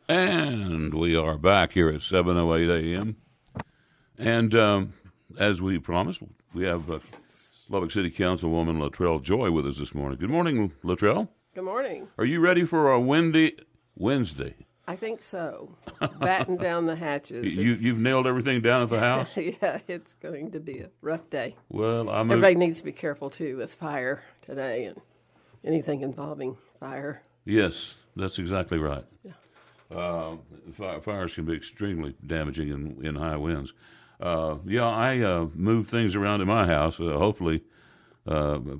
And we are back here at 7:08 a.m. And as we promised, we have Lubbock City Councilwoman Latrell Joy with us this morning. Good morning, Latrell. Good morning. Are you ready for a windy Wednesday? I think so. Batten down the hatches. You've nailed everything down at the house? Yeah, it's going to be a rough day. Well, everybody needs to be careful, too, with fire today and anything involving fire. Yes, that's exactly right. Yeah. Fires can be extremely damaging in high winds. I moved things around in my house. Hopefully, the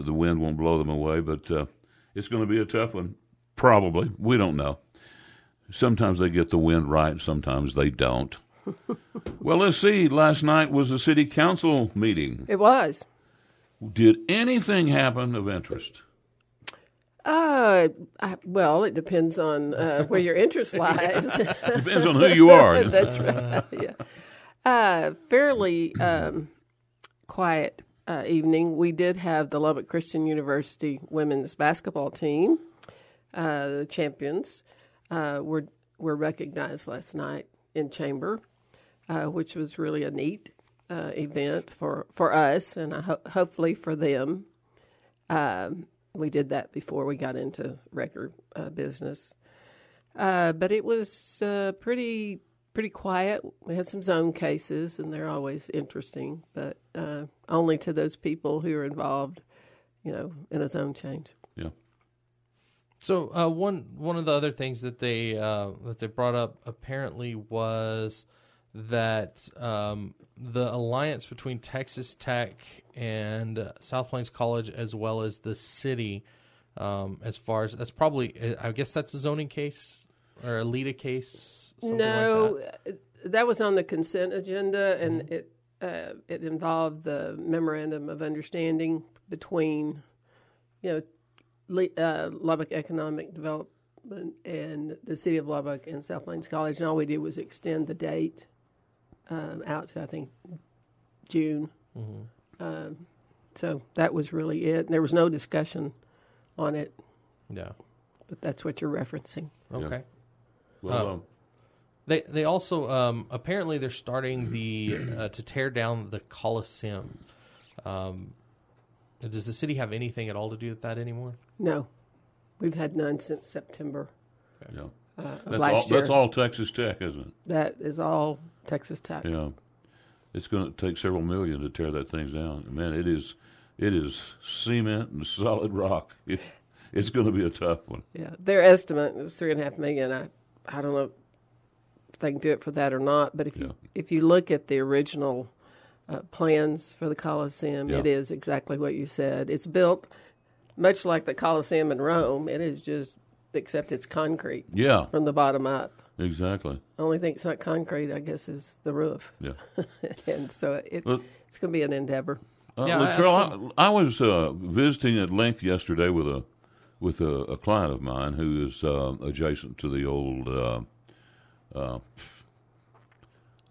wind won't blow them away, but it's going to be a tough one. Probably. We don't know. Sometimes they get the wind right, sometimes they don't. Well, let's see. Last night was a city council meeting. It was. Did anything happen of interest? Well, it depends on where your interest lies. Depends on who you are. That's right. Yeah. Fairly quiet evening. We did have the Lubbock Christian University women's basketball team. The champions were recognized last night in chamber, which was really a neat event for us and hopefully for them. We did that before we got into regular business. But it was pretty quiet. We had some zone cases, and they're always interesting, but only to those people who are involved, in a zone change. Yeah. So one of the other things that they brought up apparently was that the alliance between Texas Tech and South Plains College, as well as the city, as far as that's probably, I guess that's a zoning case or a LEDA case. No, like that was on the consent agenda, and it involved the memorandum of understanding between, Lubbock Economic Development and the City of Lubbock and South Plains College, and all we did was extend the date out to, I think, June. Mm-hmm. So that was really it. There was no discussion on it. Yeah. But that's what you're referencing. Okay. Yeah. Well, they also apparently they're starting to tear down the Coliseum. Does the city have anything at all to do with that anymore? No, we've had none since September. Okay. Of last year. That's all Texas Tech, isn't it? That is all Texas Tech. Yeah, it's going to take several million to tear that thing down. Man, it is cement and solid rock. It's going to be a tough one. Yeah, their estimate was $3.5 million. I don't know if they can do it for that or not, but if you look at the original plans for the Coliseum, it is exactly what you said. It's built much like the Coliseum in Rome. It is just, except it's concrete. Yeah, from the bottom up. Exactly. The only thing it's not concrete, I guess, is the roof. Yeah, and so it's going to be an endeavor. Latrell, I was visiting at length yesterday with a client of mine who is adjacent to the old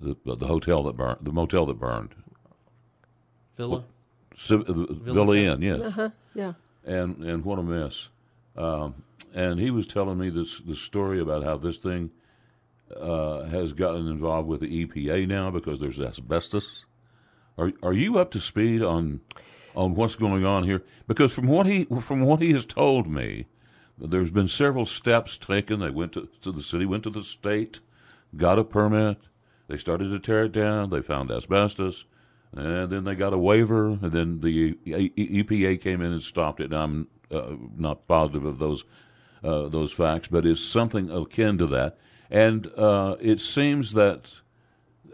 the hotel that burned, the motel that burned. Villa Inn, yes. Uh-huh. Yeah. And what a mess. And he was telling me this story about how this thing has gotten involved with the EPA now because there's asbestos. Are you up to speed on what's going on here? Because from what he has told me, there's been several steps taken. They went to the city, went to the state, got a permit. They started to tear it down. They found asbestos, and then they got a waiver. And then the EPA came in and stopped it. Now, I'm not positive of those facts, but it's something akin to that. And it seems that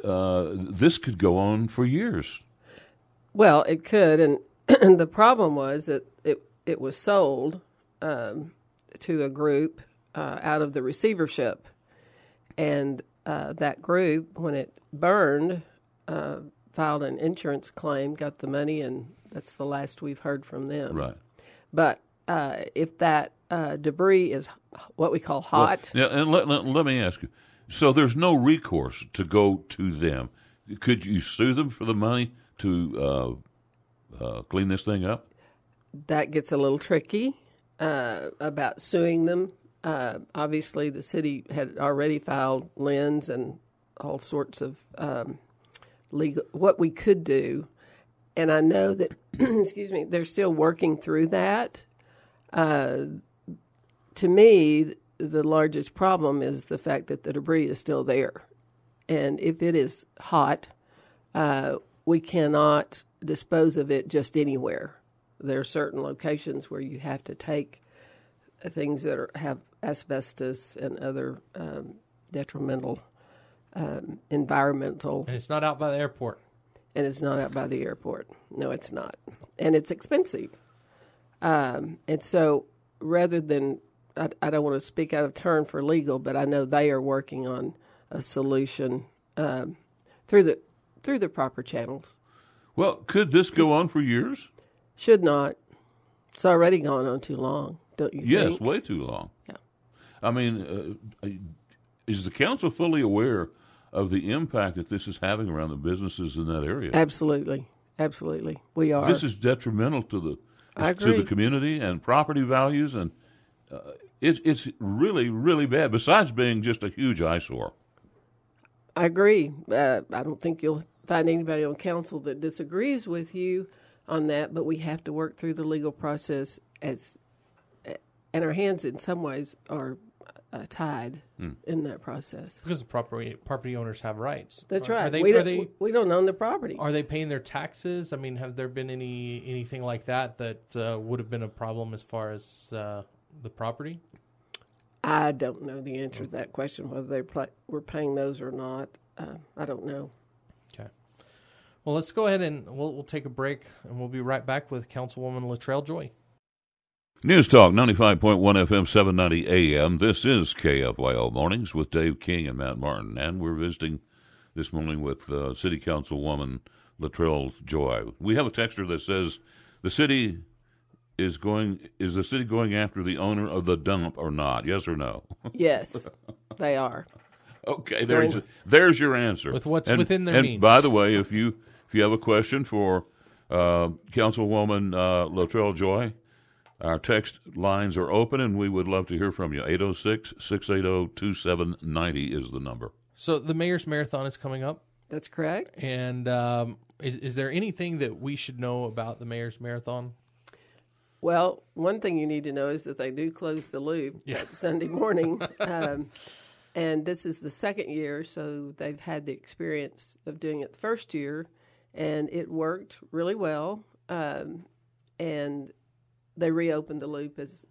this could go on for years. Well, it could, and the problem was that it was sold to a group out of the receivership, and that group, when it burned, filed an insurance claim, got the money, and that's the last we've heard from them. Right. But if that debris is what we call hot. Well, yeah, and let me ask you. So there's no recourse to go to them. Could you sue them for the money to clean this thing up? That gets a little tricky about suing them. Obviously, the city had already filed liens and all sorts of legal what we could do, and I know that excuse me, they're still working through that. To me, the largest problem is the fact that the debris is still there, and if it is hot, we cannot dispose of it just anywhere. There are certain locations where you have to take things that have asbestos and other detrimental environmental. And it's not out by the airport. And it's not out by the airport. No, it's not. And it's expensive. And so rather than, I don't want to speak out of turn for legal, but I know they are working on a solution through the proper channels. Well, could this go on for years? Should not. It's already gone on too long, don't you think? Yes, way too long. Yeah. I mean, is the council fully aware of the impact that this is having around the businesses in that area? Absolutely. We are. This is detrimental to the community and property values, and it's really, really bad, besides being just a huge eyesore. I agree. I don't think you'll find anybody on council that disagrees with you on that, but we have to work through the legal process and our hands in some ways are tied in that process. Because the property owners have rights. That's right. We don't own the property. Are they paying their taxes? I mean, have there been anything like that would have been a problem as far as the property? I don't know the answer to that question, whether they were paying those or not. I don't know. Okay. Well, let's go ahead and we'll take a break, and we'll be right back with Councilwoman Latrell Joy. News Talk 95.1 FM, 790 AM. This is KFYO Mornings with Dave King and Matt Martin, and we're visiting this morning with City Councilwoman Latrell Joy. We have a texter that says, is the city going after the owner of the dump or not? Yes or no? Yes, they are. Okay, there's your answer. With what's within their means. And by the way, if you have a question for Councilwoman Latrell Joy, our text lines are open, and we would love to hear from you. 806-680-2790 is the number. So the Mayor's Marathon is coming up. That's correct. And is there anything that we should know about the Mayor's Marathon? Well, one thing you need to know is that they do close the loop that Sunday morning. And this is the second year, so they've had the experience of doing it the first year, and it worked really well. And they reopened the loop as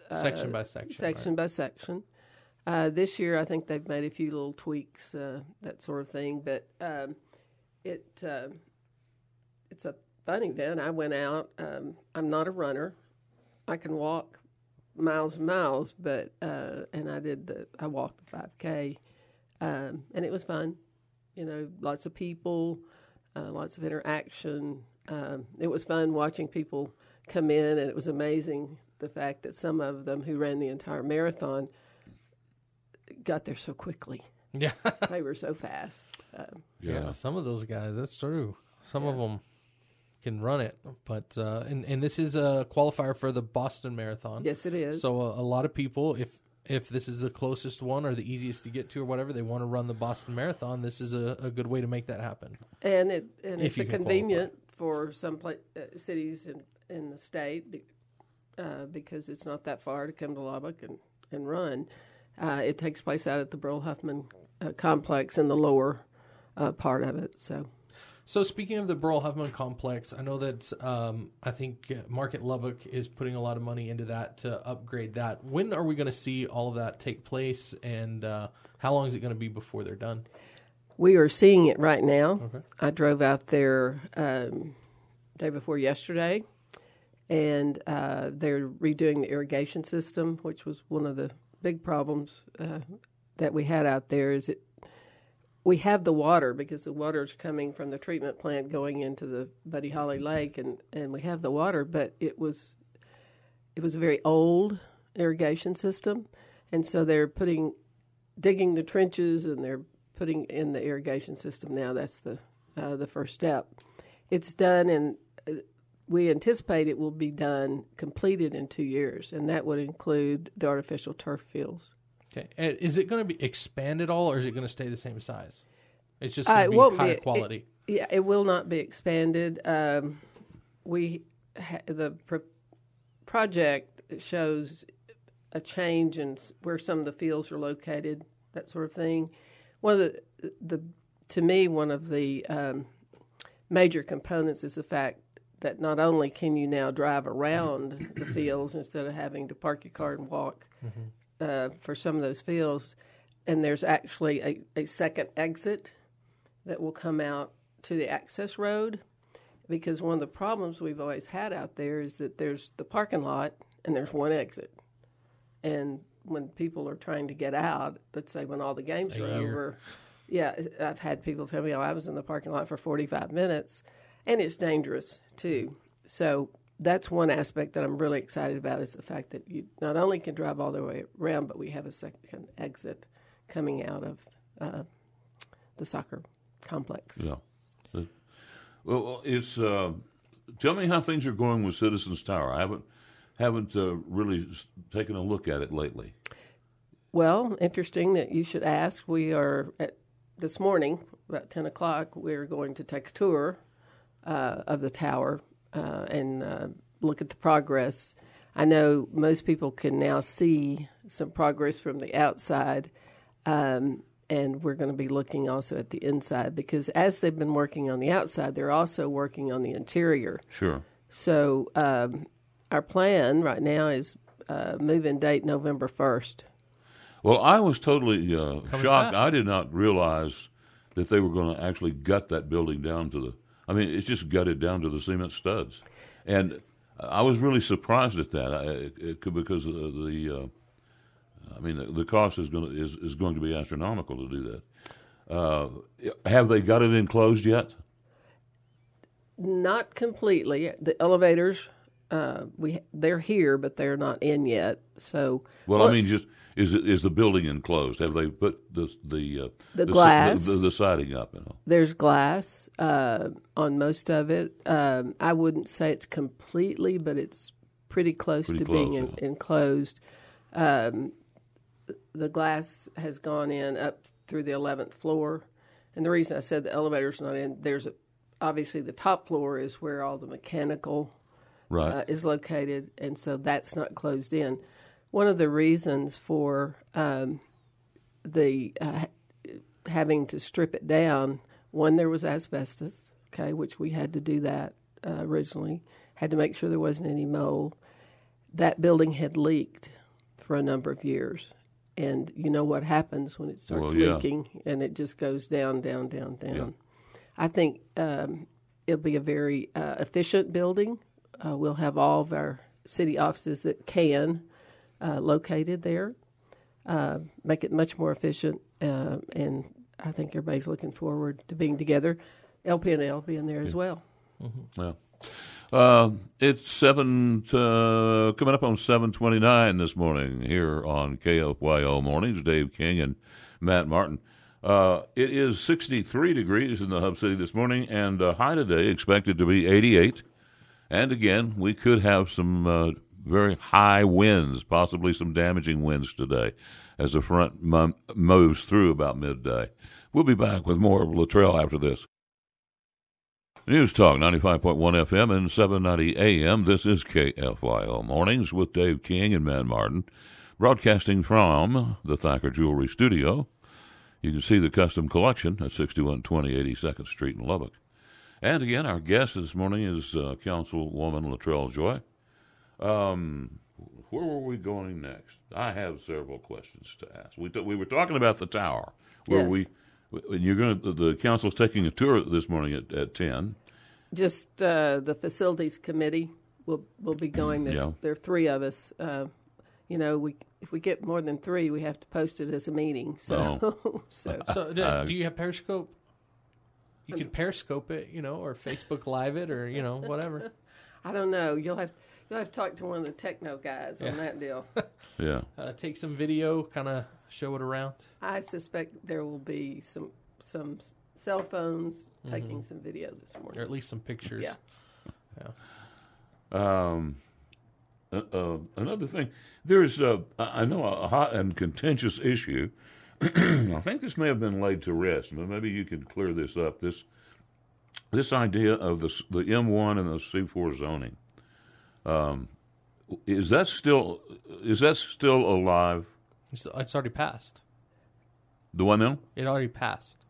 section by section. By section. This year, I think they've made a few little tweaks, that sort of thing. But it's a fun event. I went out. I'm not a runner. I can walk miles and miles, but and I walked the 5K, and it was fun. You know, lots of people, lots of interaction. It was fun watching people come in, and it was amazing the fact that some of them who ran the entire marathon got there so quickly. Yeah, they were so fast. Yeah, some of those guys, that's true. Some of them can run it, but and this is a qualifier for the Boston Marathon. Yes, it is. So a lot of people, if this is the closest one or the easiest to get to or whatever, they want to run the Boston Marathon. This is a good way to make that happen. And it's a convenient for some cities in the state because it's not that far to come to Lubbock and run. It takes place out at the Burl-Huffman complex in the lower part of it. So speaking of the Burl-Huffman complex, I know that I think Market Lubbock is putting a lot of money into that to upgrade that. When are we going to see all of that take place, and how long is it going to be before they're done? We are seeing it right now. Okay. I drove out there day before yesterday, and they're redoing the irrigation system, which was one of the big problems that we had out there. We have the water because the water is coming from the treatment plant going into the Buddy Holly Lake, and we have the water, but it was a very old irrigation system, and so they're digging the trenches and they're putting in the irrigation system now. That's the first step. It's done, and we anticipate it will be completed in 2 years, and that would include the artificial turf fields. Okay. And is it going to be expanded all, or is it going to stay the same size? It's just going to be higher quality. It will not be expanded. The project shows a change in where some of the fields are located, that sort of thing. One of the major components is the fact that not only can you now drive around the fields instead of having to park your car and walk for some of those fields, and there's actually a second exit that will come out to the access road, because one of the problems we've always had out there is that there's the parking lot and there's one exit. And when people are trying to get out, let's say when all the games are over, I've had people tell me, I was in the parking lot for 45 minutes, and it's dangerous too. So that's one aspect that I'm really excited about, is the fact that you not only can drive all the way around, but we have a second exit coming out of the soccer complex. Yeah. Well, it's tell me how things are going with Citizens Tower. I haven't really taken a look at it lately. Well, interesting that you should ask. We are this morning about 10 o'clock. We're going to take a tour of the tower and look at the progress. I know most people can now see some progress from the outside, and we're going to be looking also at the inside, because as they've been working on the outside, they're also working on the interior. Sure. So our plan right now is move-in date November 1st. Well, I was totally shocked. Fast. I did not realize that they were going to actually gut that building down to it's just gutted down to the cement studs. And I was really surprised at that because the cost is going to be astronomical to do that. Have they got it enclosed yet? Not completely. The elevators, they're here, but they're not in yet. So, just is the building enclosed? Have they put the glass, the siding up? There's glass on most of it. I wouldn't say it's completely, but it's pretty close to being enclosed. The glass has gone in up through the 11th floor, and the reason I said the elevator's not in, obviously the top floor is where all the mechanical is located, and so that's not closed in. One of the reasons for having to strip it down, one, there was asbestos, which we had to do that originally, had to make sure there wasn't any mold. That building had leaked for a number of years. And you know what happens when it starts leaking, and it just goes down, down, down, down. Yeah. I think it'll be a very efficient building. We'll have all of our city offices that can located there, make it much more efficient, and I think everybody's looking forward to being together. LP&L being there as well. Mm-hmm. It's coming up on 7:29 this morning here on KFYO Mornings. Dave King and Matt Martin. It is 63 degrees in the Hub City this morning, and high today expected to be 88. And again, we could have some very high winds, possibly some damaging winds today as the front moves through about midday. We'll be back with more of Latrell after this. News Talk 95.1 FM and 790 AM. This is KFYO Mornings with Dave King and Matt Martin, broadcasting from the Thacker Jewelry Studio. You can see the custom collection at 6120 82nd Street in Lubbock. And again, our guest this morning is Councilwoman Latrell Joy. Where were we going next? I have several questions to ask. We were talking about the tower. Yes. The council's taking a tour this morning at 10. Just the facilities committee will be going. There are three of us. If we get more than three, we have to post it as a meeting. So, do you have Periscope? You could Periscope it, or Facebook Live it, or whatever. I don't know. You'll have to talk to one of the techno guys on that deal. Yeah. Take some video, kind of show it around. I suspect there will be some cell phones taking some video this morning, or at least some pictures. Yeah. Another thing, there's I know a hot and contentious issue. I think this may have been laid to rest, but maybe you could clear this up. This idea of the M1 and the C4 zoning, is that still alive? It's already passed. The one now? It already passed.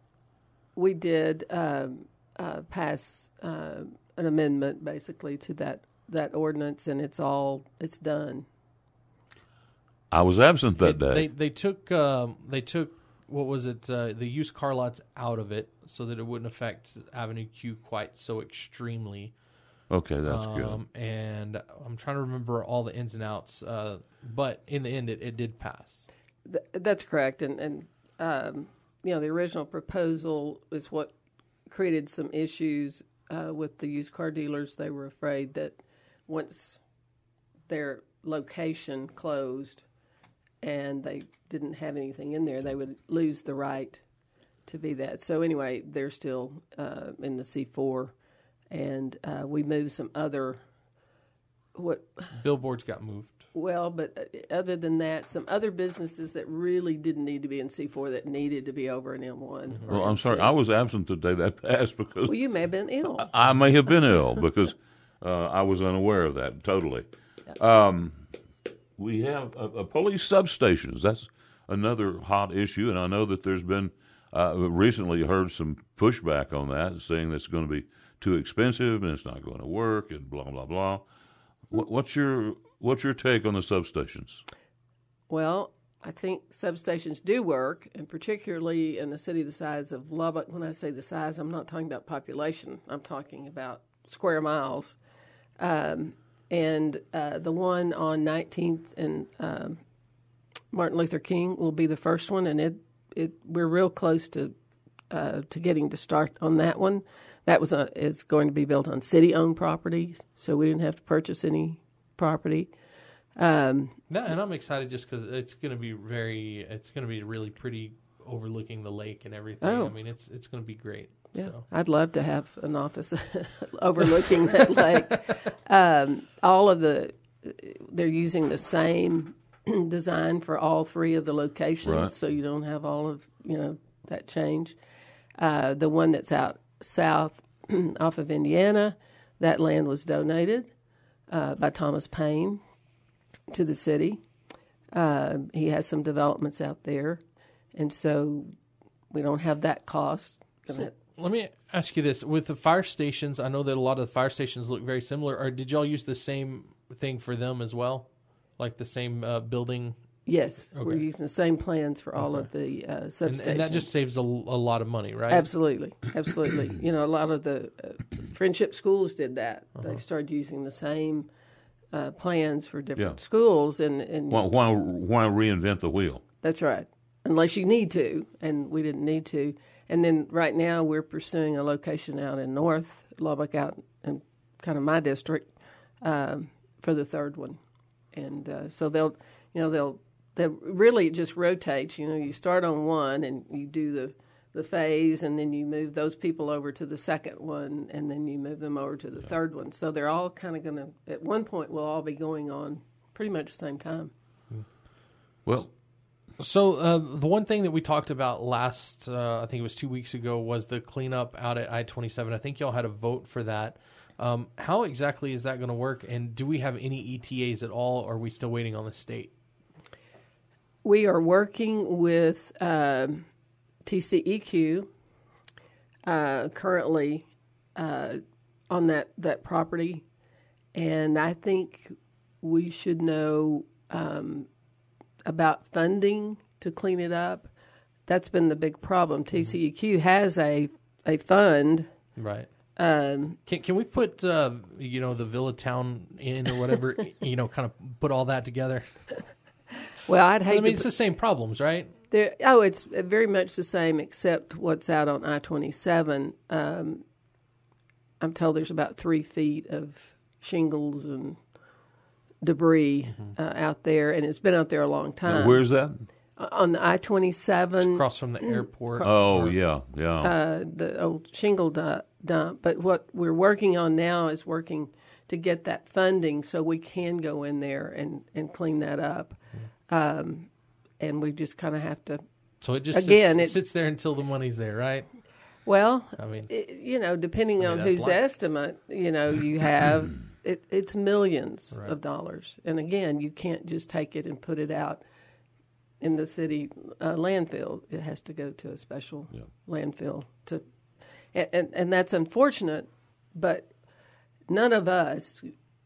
We did pass an amendment basically to that ordinance, and it's done. I was absent that day. They took what was it? The used car lots out of it so that it wouldn't affect Avenue Q quite so extremely. Okay, that's good. And I'm trying to remember all the ins and outs, but in the end, it did pass. That's correct, and the original proposal is what created some issues with the used car dealers. They were afraid that once their location closed and they didn't have anything in there, they would lose the right to be that. So anyway, they're still in the C4, and we moved some other billboards got moved. Well, but other than that, some other businesses that really didn't need to be in C4 that needed to be over in M1. Mm-hmm. Well, I'm sorry, I was absent the day that passed because... Well, you may have been ill. I may have been ill because I was unaware of that, totally. We have police substations. That's another hot issue, and I know that there's been, recently heard some pushback on that, saying that it's going to be too expensive and it's not going to work and blah, blah, blah. What's your take on the substations? Well, I think substations do work, and particularly in a city the size of Lubbock. When I say the size, I'm not talking about population. I'm talking about square miles. And the one on 19th and Martin Luther King will be the first one, and we're real close to getting to start on that one. That is going to be built on city-owned properties, so we didn't have to purchase any property. And I'm excited just because it's going to be really pretty, overlooking the lake and everything. Oh. I mean, it's going to be great. Yeah, so. I'd love to have an office overlooking that lake. They're using the same design for all three of the locations, right. So you don't have all of that change. The one that's out south off of Indiana, that land was donated by Thomas Payne to the city. He has some developments out there, and so we don't have that cost. Let me ask you this. With the fire stations, I know that a lot of the fire stations look very similar. Or did y'all use the same thing for them as well? Like the same building? Yes, okay. We're using the same plans for all of the substations. And that just saves a lot of money, right? Absolutely. A lot of the friendship schools did that. They started using the same plans for different schools. And why reinvent the wheel? That's right, unless you need to, and we didn't need to. And then right now we're pursuing a location out in North Lubbock, out in kind of my district, for the third one. And so they'll really, it just rotates. You start on one and you do the phase, and then you move those people over to the second one, and then you move them over to the third one. So they're all kind of going to, at one point, will all be going on pretty much the same time. Well, so the one thing that we talked about last, I think it was 2 weeks ago, was the cleanup out at I-27. I think y'all had a vote for that. How exactly is that going to work, and do we have any ETAs at all, or are we still waiting on the state? We are working with TCEQ currently on that property, and I think we should know about funding to clean it up. That's been the big problem. TCEQ has a fund. Right. Can we put the Villa Town in or whatever, kind of put all that together? Well, I'd hate it's the same problems, right? It's very much the same, except what's out on I-27. I'm told there's about 3 feet of shingles and debris out there, and it's been out there a long time. Now, where's that? On the I-27. It's across from the airport. Yeah. The old shingle dump. But what we're working on now is working to get that funding so we can go in there and clean that up. And we just kind of have to. So it just sits there until the money's there, right? Well, I mean, depending on whose estimate, you have, it's millions of dollars. And again, you can't just take it and put it out in the city landfill. It has to go to a special landfill. And that's unfortunate, but none of us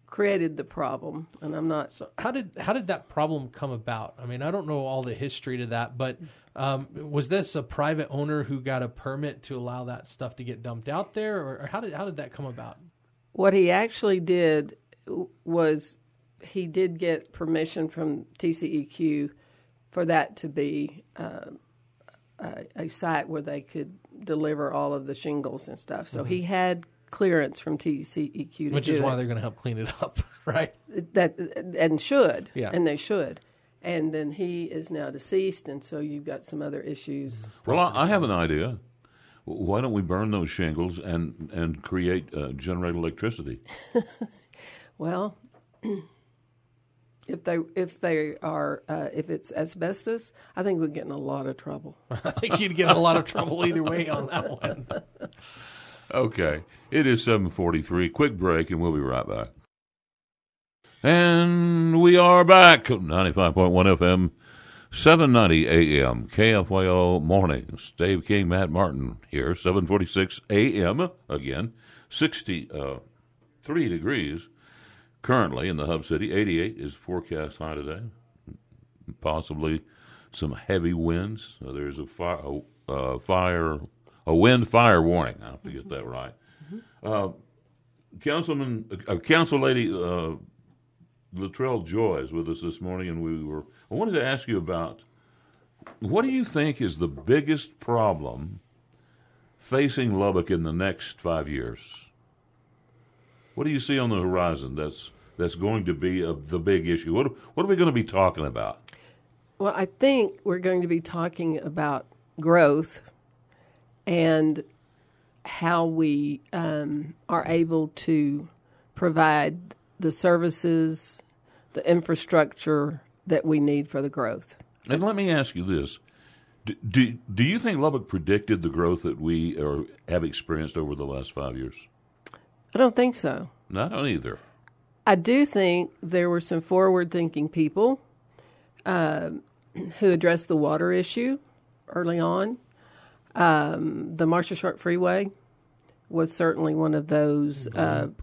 created the problem, and I'm not. So how did that problem come about? I mean, I don't know all the history to that, but was this a private owner who got a permit to allow that stuff to get dumped out there, or how did that come about? What he actually did was he did get permission from TCEQ for that to be a site where they could deliver all of the shingles and stuff. So he had clearance from TCEQ to Which is why they're going to help clean it up, right? And should, yeah. And they should. And then he is now deceased, and so you've got some other issues. Well, I have an idea. Why don't we burn those shingles and create generate electricity? Well, if it's asbestos, I think we'd get in a lot of trouble. I think you'd get in a lot of trouble either way on that one. Okay, it is 7:43. Quick break, and we'll be right back. And we are back. 95.1 FM, 790 AM, KFYO Mornings. Dave King, Matt Martin here. 7:46 AM again. 63 degrees currently in the hub city. 88 is forecast high today. Possibly some heavy winds. There's a wind fire warning. I have to get that right. Council Lady Latrell Joy is with us this morning, and I wanted to ask you about, what do you think is the biggest problem facing Lubbock in the next 5 years? What do you see on the horizon that's going to be the big issue? What are we going to be talking about? Well, I think we're going to be talking about growth and how we are able to provide the services, the infrastructure that we need for the growth. And let me ask you this. Do you think Lubbock predicted the growth that we have experienced over the last 5 years? I don't think so. No, I don't either. I do think there were some forward-thinking people who addressed the water issue early on. The Marshall Sharp Freeway was certainly one of those, and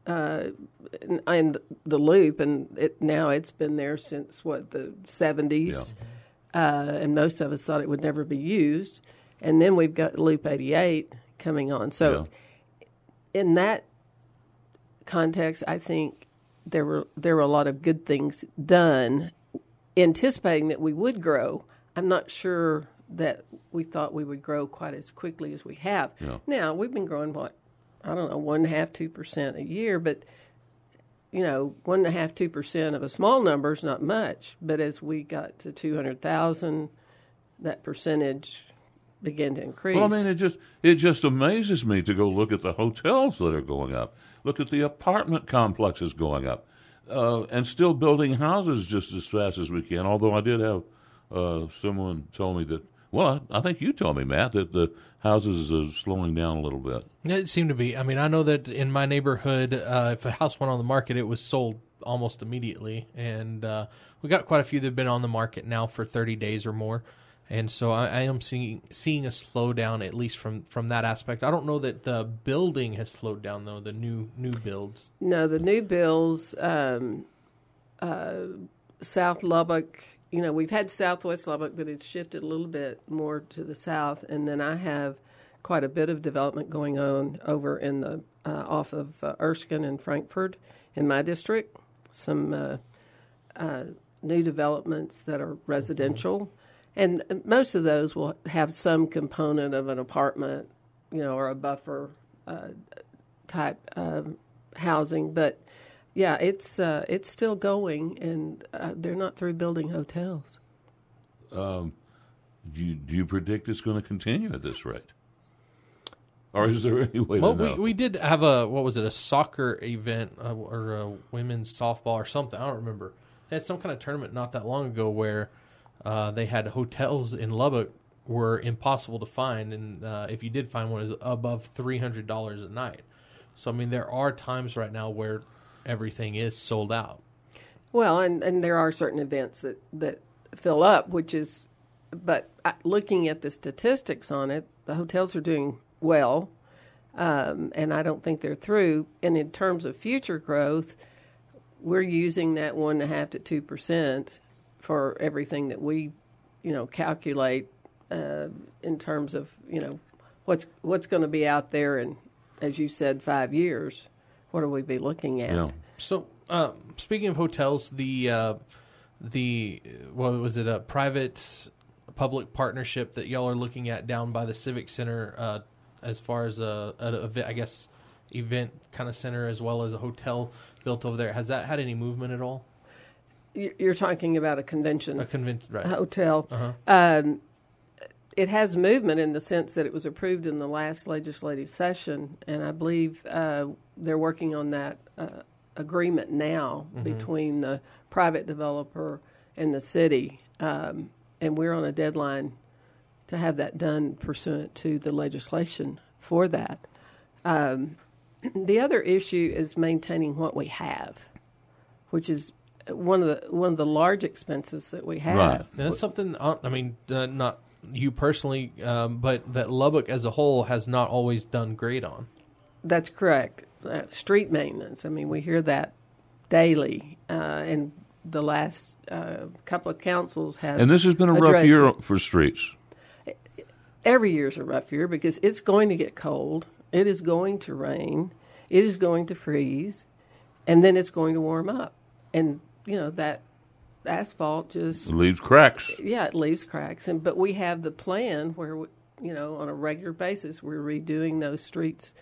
the loop, and it's been there since the 70s, and most of us thought it would never be used. And then we've got Loop 88 coming on. So, in that context, I think there were a lot of good things done, anticipating that we would grow. I'm not sure that we thought we would grow quite as quickly as we have. Yeah. Now, we've been growing, 1.5–2% a year, but, 1.5–2% of a small number is not much. But as we got to 200,000, that percentage began to increase. Well, I mean, it just amazes me to go look at the hotels that are going up, look at the apartment complexes going up, and still building houses just as fast as we can, although I did have someone told me that, well, I think you told me, Matt, that the houses are slowing down a little bit. It seemed to be. I mean, I know that in my neighborhood, if a house went on the market, it was sold almost immediately. And we got quite a few that have been on the market now for 30 days or more. And so I am seeing a slowdown, at least from that aspect. I don't know that the building has slowed down, though, the new builds. No, the new builds, South Lubbock, we've had Southwest Lubbock, but it's shifted a little bit more to the south. And then I have quite a bit of development going on over in the off of Erskine and Frankfurt in my district. Some new developments that are residential. And most of those will have some component of an apartment, or a buffer type housing. But yeah, it's still going, and they're not through building hotels. Do you predict it's going to continue at this rate? Or is there any way to know? We did have a soccer event or a women's softball or something. I don't remember. They had some kind of tournament not that long ago where they had hotels in Lubbock were impossible to find, and if you did find one, it was above $300 a night. So, I mean, there are times right now where everything is sold out. Well, and there are certain events that fill up, but looking at the statistics on it, the hotels are doing well, and I don't think they're through. And in terms of future growth, we're using that 1.5% to 2% for everything that we, calculate in terms of what's going to be out there. And as you said, 5 years, what will we be looking at? Yeah. So, speaking of hotels, a private-public partnership that y'all are looking at down by the Civic Center, as far as event kind of center as well as a hotel built over there. Has that had any movement at all? You're talking about a convention, right. hotel. Uh-huh. It has movement in the sense that it was approved in the last legislative session, and I believe they're working on that agreement now between the private developer and the city, and we're on a deadline to have that done pursuant to the legislation for that. The other issue is maintaining what we have, which is one of the large expenses that we have. Right. And that's something. Not you personally, but that Lubbock as a whole has not always done great on. That's correct. Street maintenance. I mean, we hear that daily, and the last couple of councils have. And this has been a rough year for streets. Every year's a rough year because it's going to get cold. It is going to rain. It is going to freeze, and then it's going to warm up. And that asphalt just It leaves cracks. Yeah, it leaves cracks. But we have the plan where on a regular basis we're redoing those streets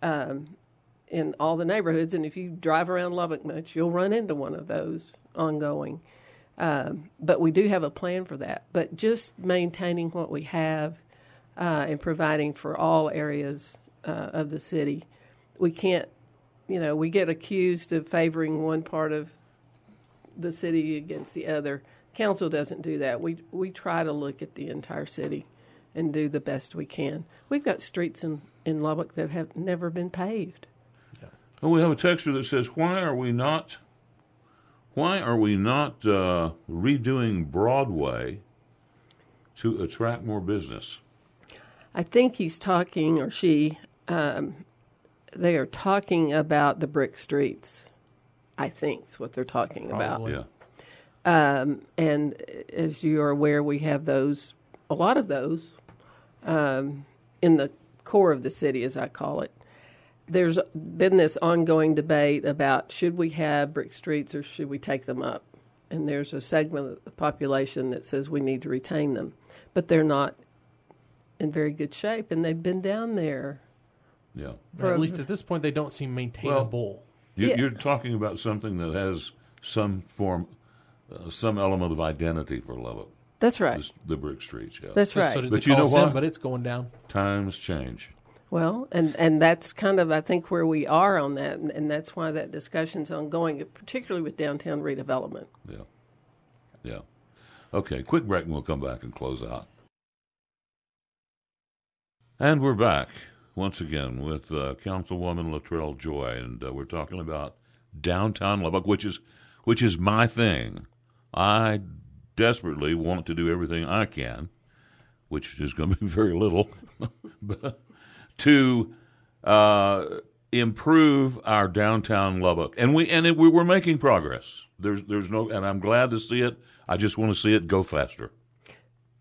in all the neighborhoods. And if you drive around Lubbock much, you'll run into one of those ongoing. But we do have a plan for that. But just maintaining what we have and providing for all areas of the city, we can't. We get accused of favoring one part of the city against the other. Council doesn't do that. We try to look at the entire city and do the best we can. We've got streets in Lubbock that have never been paved. Yeah. Well, we have a texter that says, why are we not redoing Broadway to attract more business? I think he's talking, or she, they are talking about the brick streets. I think is what they're talking Probably. about. Yeah. And as you are aware, we have a lot of those, in the core of the city, as I call it. There's been this ongoing debate about should we have brick streets or should we take them up? And there's a segment of the population that says we need to retain them, but they're not in very good shape, and they've been down there. Yeah. At least at this point, they don't seem maintainable. You're talking about something that has some element of identity for Lubbock. That's right. The brick streets, yeah. That's right. But you know what? But it's going down. Times change. Well, and that's kind of, I think, where we are on that, and that's why that discussion's ongoing, particularly with downtown redevelopment. Yeah. Yeah. Okay, quick break and we'll come back and close out. And we're back once again with Councilwoman Latrell Joy, and we're talking about downtown Lubbock, which is my thing. I desperately want to do everything I can, which is going to be very little, but to improve our downtown Lubbock, and we're making progress. There's no, and I'm glad to see it. I just want to see it go faster.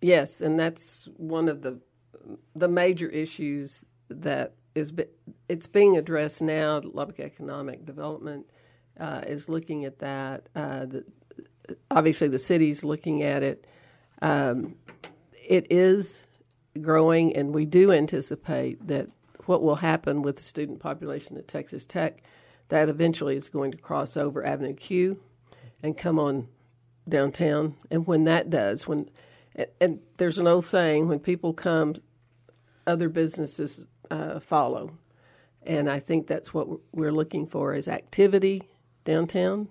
Yes, and that's one of the major issues that it's being addressed now. Lubbock Economic Development is looking at that. Obviously, the city's looking at it. It is growing, and we do anticipate that what will happen with the student population at Texas Tech, that eventually is going to cross over Avenue Q and come on downtown. And when that does, and there's an old saying, when people come, other businesses follow. And I think that's what we're looking for is activity downtown.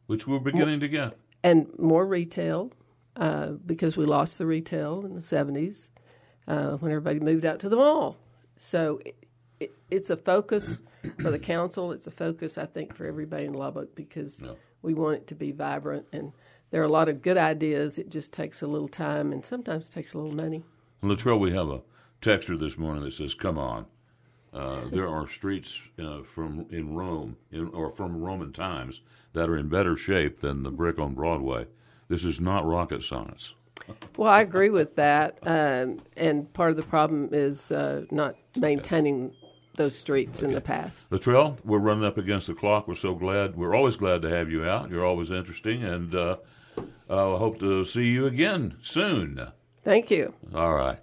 Which we're beginning to get. And more retail, because we lost the retail in the 70s when everybody moved out to the mall. So it's a focus for the council. It's a focus, I think, for everybody in Lubbock because we want it to be vibrant. And there are a lot of good ideas. It just takes a little time and sometimes takes a little money. Latrell, we have a texter this morning that says, come on. There are streets from Roman times that are in better shape than the brick on Broadway. This is not rocket science. Well, I agree with that. And part of the problem is not maintaining those streets in the past. Latrell, we're running up against the clock. We're so glad. We're always glad to have you out. You're always interesting. And I hope to see you again soon. Thank you. All right.